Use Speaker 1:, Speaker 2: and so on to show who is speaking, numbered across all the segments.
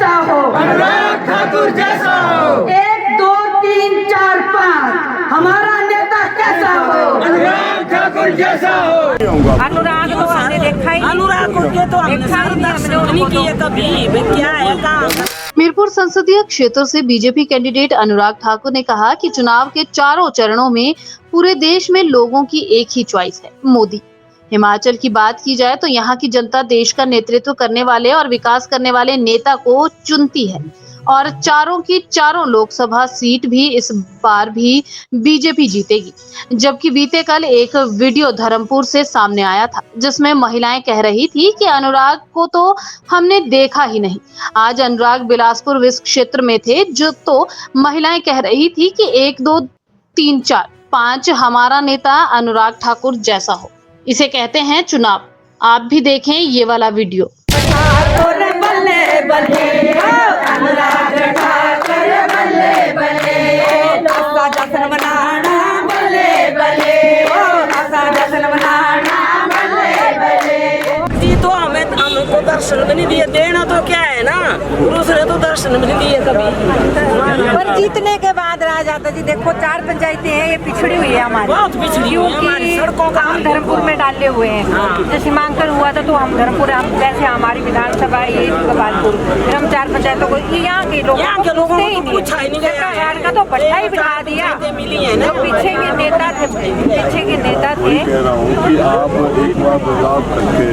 Speaker 1: कैसा हो,
Speaker 2: अनुराग ठाकुर जैसा हो,
Speaker 1: 1 2 3 4 5 हमारा नेता कैसा हो,
Speaker 2: अनुराग ठाकुर जैसा हो।
Speaker 3: अनुराग तो हमने देखा ही, अनुराग को तो हमने दर्शन नहीं किए कभी, वे क्या है कहाँ।
Speaker 4: मीरपुर संसदीय क्षेत्र से बीजेपी कैंडिडेट अनुराग ठाकुर ने कहा कि चुनाव के चारों चरणों में पूरे देश में लोगों की एक ही चॉइस है, मोदी। हिमाचल की बात की जाए तो यहाँ की जनता देश का नेतृत्व करने वाले और विकास करने वाले नेता को चुनती है और चारों की चारों लोकसभा सीट भी इस बार भी बीजेपी जीतेगी। जबकि बीते कल एक वीडियो धर्मपुर से सामने आया था जिसमें महिलाएं कह रही थी कि अनुराग को तो हमने देखा ही नहीं। आज अनुराग बिलासपुर विस क्षेत्र में थे जो तो महिलाएं कह रही थी कि 1 2 3 4 5 हमारा नेता अनुराग ठाकुर जैसा हो। इसे कहते हैं चुनाव। आप भी देखें ये वाला वीडियो।
Speaker 3: तो हमको दर्शन भी नहीं दिए, देना तो क्या है ना, दूसरे तो दर्शन भी नहीं दिए कभी।
Speaker 5: पर जीतने के बाद राजा जी देखो 4 पंचायतें हैं, ये पिछड़ी हुई है हमारी,
Speaker 3: बहुत पिछड़ी हुई है हमारी, सड़कों का
Speaker 5: हम धर्मपुर में डाले हुए हैं। जैसे सीमांकन हुआ था तो हम धर्मपुर, हम जैसे हमारी विधानसभा है गोपालपुर, फिर हम 4 पंचायतों को यहाँ के लोगों को
Speaker 3: पूछा ही नहीं गया
Speaker 5: का तो पट्टा ही बिठा दिया। जो पीछे के नेता थे
Speaker 6: कह रहा हूँ कि आप एक बार बदलाव करके,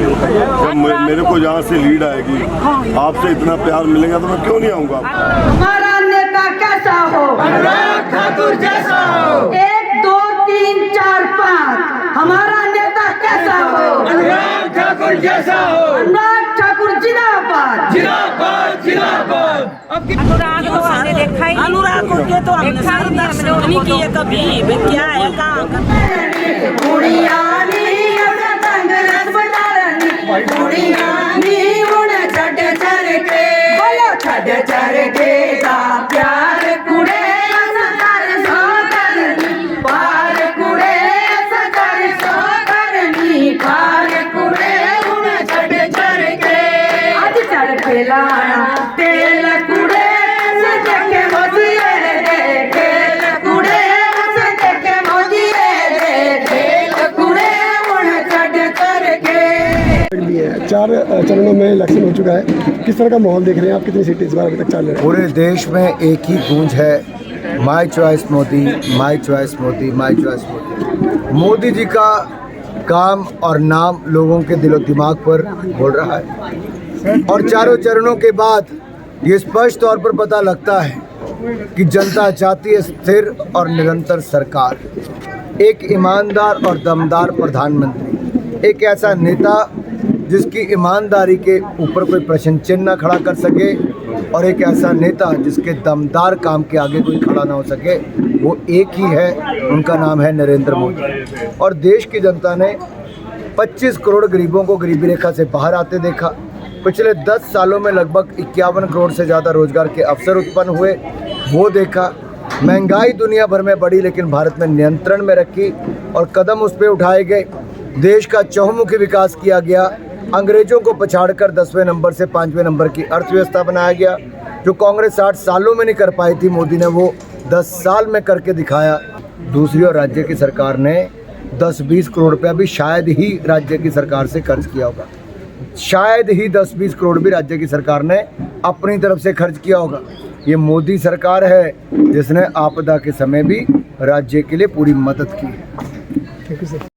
Speaker 6: जब मेरे को जहाँ से लीड आएगी, आपसे इतना प्यार मिलेगा तो मैं क्यों नहीं आऊँगा।
Speaker 1: हमारा नेता कैसा हो,
Speaker 2: अनुराग ठाकुर जैसा हो,
Speaker 1: 1 2 3 4 5 हमारा नेता कैसा हो,
Speaker 2: अनुराग ठाकुर जैसा हो,
Speaker 1: अनुराग ठाकुर जिंदाबाद,
Speaker 2: जिंदाबाद जिंदाबाद।
Speaker 5: अनुराग तो हमने देखा ही,
Speaker 3: अनुराग को तो हमने दर्शन नहीं किए कभी, वे क्या है कहाँ।
Speaker 1: प्यार कुड़े पार कुड़े पार कुड़े छड़ चढ़ के आज चढ़ के लाया तेल कुड़े देखे मोदिए दे, तेल कुड़े देखे मोदिए दे, तेल कुड़े छड़ चढ़ के।
Speaker 7: 4 चरणों में इलेक्शन हो चुका है, किस तरह का माहौल देख रहे हैं आप? कितनी सीटें इस बार अभी तक चल रही है?
Speaker 8: पूरे देश में एक ही गूंज है, my choice Modi, my choice Modi, my choice Modi. Modi ji का काम और नाम लोगों के दिलो दिमाग पर बोल रहा है और चारों चरणों के बाद ये स्पष्ट तौर पर पता लगता है कि जनता चाहती है स्थिर और निरंतर सरकार, एक ईमानदार और दमदार प्रधानमंत्री, एक ऐसा नेता जिसकी ईमानदारी के ऊपर कोई प्रश्न चिन्ह न खड़ा कर सके और एक ऐसा नेता जिसके दमदार काम के आगे कोई खड़ा ना हो सके। वो एक ही है, उनका नाम है नरेंद्र मोदी। और देश की जनता ने 25 करोड़ गरीबों को गरीबी रेखा से बाहर आते देखा। पिछले 10 सालों में लगभग 51 करोड़ से ज़्यादा रोजगार के अवसर उत्पन्न हुए, वो देखा। महंगाई दुनिया भर में बढ़ी लेकिन भारत में नियंत्रण में रखी और कदम उस पर उठाए गए। देश का चहुमुखी विकास किया गया। अंग्रेजों को पछाड़कर 10वें नंबर से 5वें नंबर की अर्थव्यवस्था बनाया गया। जो कांग्रेस 60 सालों में नहीं कर पाई थी, मोदी ने वो 10 साल में करके दिखाया। दूसरी ओर राज्य की सरकार ने 10-20 करोड़ रुपया भी शायद ही राज्य की सरकार से खर्च किया होगा, शायद ही 10-20 करोड़ भी राज्य की सरकार ने अपनी तरफ से खर्च किया होगा। ये मोदी सरकार है जिसने आपदा के समय भी राज्य के लिए पूरी मदद की है।